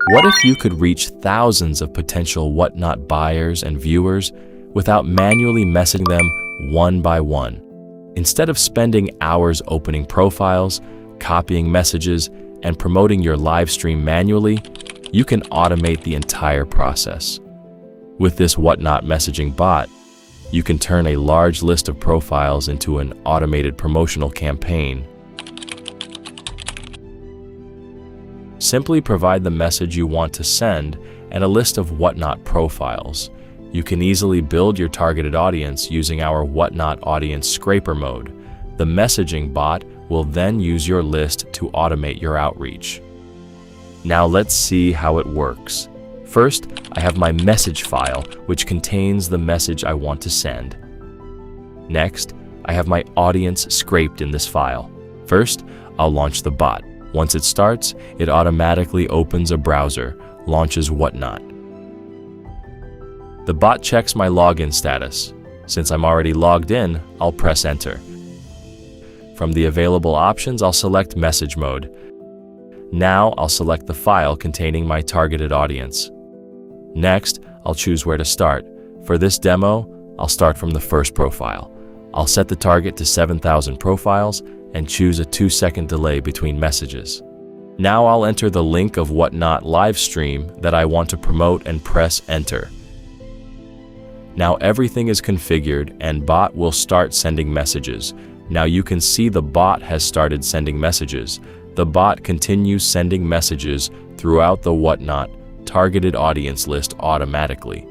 What if you could reach thousands of potential whatnot buyers and viewers without manually messaging them one by one? Instead of spending hours opening profiles, copying messages, and promoting your live stream manually, you can automate the entire process. With this whatnot messaging bot, you can turn a large list of profiles into an automated promotional campaign. Simply provide the message you want to send and a list of whatnot profiles. You can easily build your targeted audience using our whatnot audience scraper mode. The messaging bot will then use your list to automate your outreach. Now let's see how it works. First, I have my message file, which contains the message I want to send. Next, I have my audience scraped in this file. First, I'll launch the bot. Once it starts, it automatically opens a browser, launches whatnot. The bot checks my login status. Since I'm already logged in, I'll press enter. From the available options, I'll select message mode. Now I'll select the file containing my targeted audience. Next, I'll choose where to start. For this demo, I'll start from the first profile. I'll set the target to 7,000 profiles and choose a 2-second delay between messages. Now I'll enter the link of whatnot live stream that I want to promote and press enter. Now everything is configured and bot will start sending messages. Now you can see the bot has started sending messages. The bot continues sending messages throughout the whatnot targeted audience list automatically.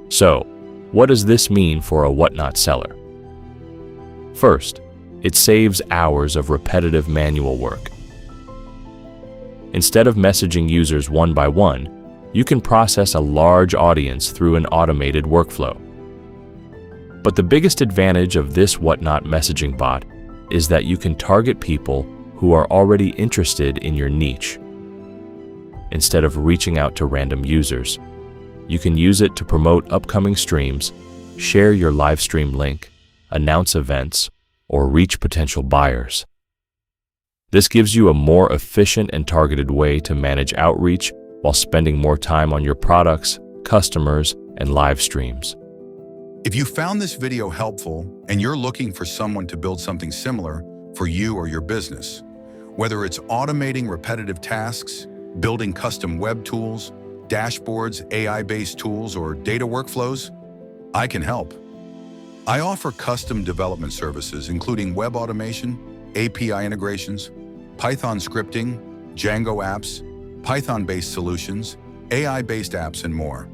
So, what does this mean for a whatnot seller? First, it saves hours of repetitive manual work. Instead of messaging users one by one, you can process a large audience through an automated workflow. But the biggest advantage of this whatnot messaging bot is that you can target people who are already interested in your niche. Instead of reaching out to random users, you can use it to promote upcoming streams, share your live stream link, announce events, or reach potential buyers. This gives you a more efficient and targeted way to manage outreach while spending more time on your products, customers, and live streams. If you found this video helpful and you're looking for someone to build something similar for you or your business, whether it's automating repetitive tasks, building custom web tools, dashboards, AI-based tools, or data workflows, I can help. I offer custom development services, including web automation, API integrations, Python scripting, Django apps, Python-based solutions, AI-based apps, and more,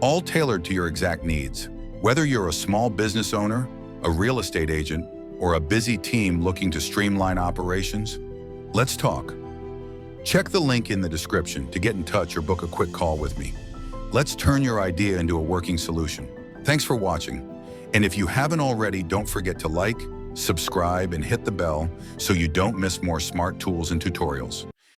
all tailored to your exact needs. Whether you're a small business owner, a real estate agent, or a busy team looking to streamline operations, let's talk. Check the link in the description to get in touch or book a quick call with me. Let's turn your idea into a working solution. Thanks for watching. And if you haven't already, don't forget to like, subscribe, and hit the bell so you don't miss more smart tools and tutorials.